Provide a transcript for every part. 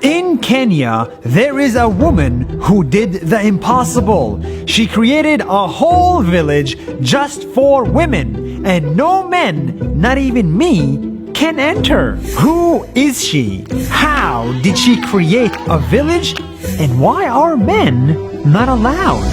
In Kenya, there is a woman who did the impossible. She created a whole village just for women, and no men, not even me, can enter. Who is she? How did she create a village? And why are men not allowed?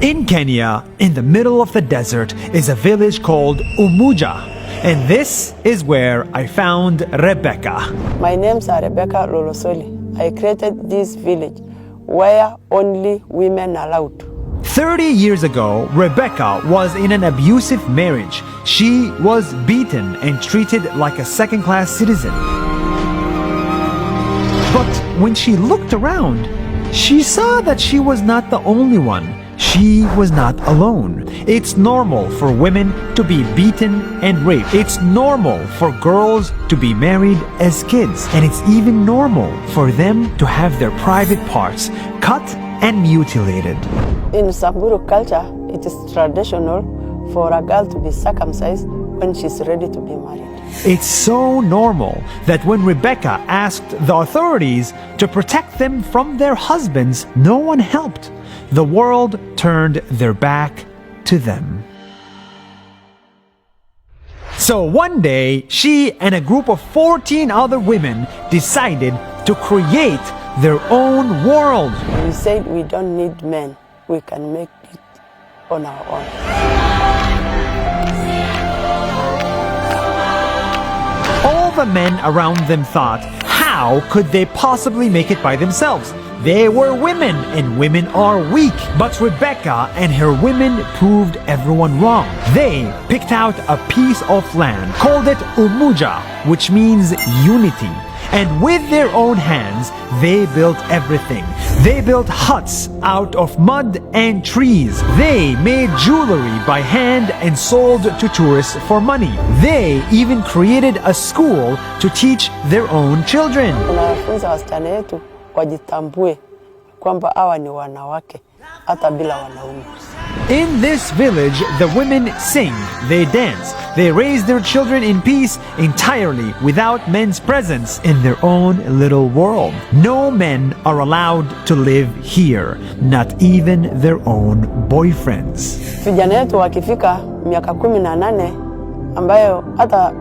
In Kenya, in the middle of the desert, is a village called Umuja. And this is where I found Rebecca. My name's Rebecca Lolosoli. I created this village where only women are allowed. 30 years ago, Rebecca was in an abusive marriage. She was beaten and treated like a second-class citizen. But when she looked around, she saw that she was not the only one. She was not alone. It's normal for women to be beaten and raped. It's normal for girls to be married as kids. And it's even normal for them to have their private parts cut and mutilated. In Samburu culture, it is traditional for a girl to be circumcised when she's ready to be married. It's so normal that when Rebecca asked the authorities to protect them from their husbands, no one helped. The world turned their back to them. So one day, she and a group of 14 other women decided to create their own world. We said we don't need men. We can make it on our own. All the men around them thought, how could they possibly make it by themselves? They were women, and women are weak. But Rebecca and her women proved everyone wrong. They picked out a piece of land, called it Umuja, which means unity. And with their own hands, they built everything. They built huts out of mud and trees. They made jewelry by hand and sold to tourists for money. They even created a school to teach their own children. Tunawafunza wasichana wetu wajitambue kwamba hawa ni wanawake hata bila wanaume. In this village, the women sing, they dance, they raise their children in peace entirely without men's presence in their own little world. No men are allowed to live here, not even their own boyfriends. Vijana wetu wakifika miaka 18 ambayo hata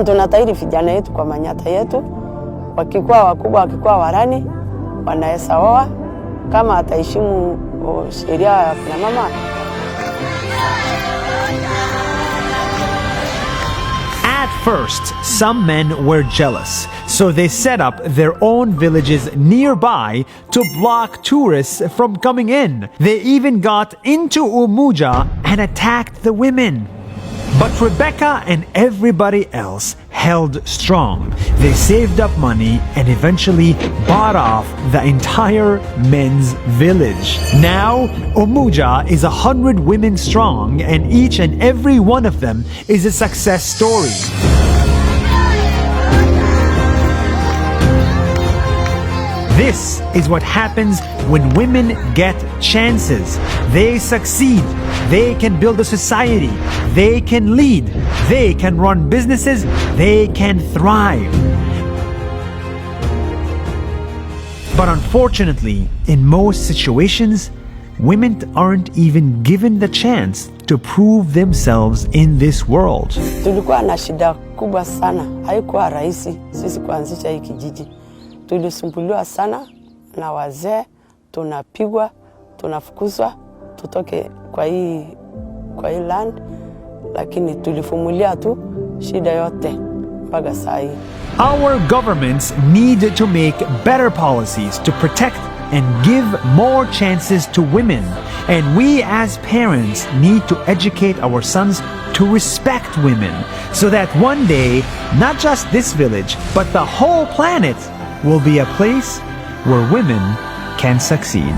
tunatairi vijana wetu kwa manyata yetu, wakikuwa wakubwa, wakikuwa warani, wanaweza oa kama ataheshimu sheria ya kina mama. At first, some men were jealous, so they set up their own villages nearby to block tourists from coming in. They even got into Umuja and attacked the women. But Rebecca and everybody else held strong. They saved up money and eventually bought off the entire men's village. Now, Umuja is 100 women strong, and each and every one of them is a success story. This is what happens when women get chances. They succeed. They can build a society. They can lead. They can run businesses. They can thrive. But unfortunately, in most situations, women aren't even given the chance to prove themselves in this world. Tulikuwa na shida kubwa sana. Haikuwa rahisi sisi kuanzisha hii kijiji. Tulisumbuliwa sana na wazee, tunapigwa, tunafukuzwa, tutoke kwa hii land, lakini tulifumulia tu shida yote mpaka saa hii. Our governments need to make better policies to protect and give more chances to women. And we as parents need to educate our sons to respect women so that one day, not just this village, but the whole planet will be a place where women can succeed.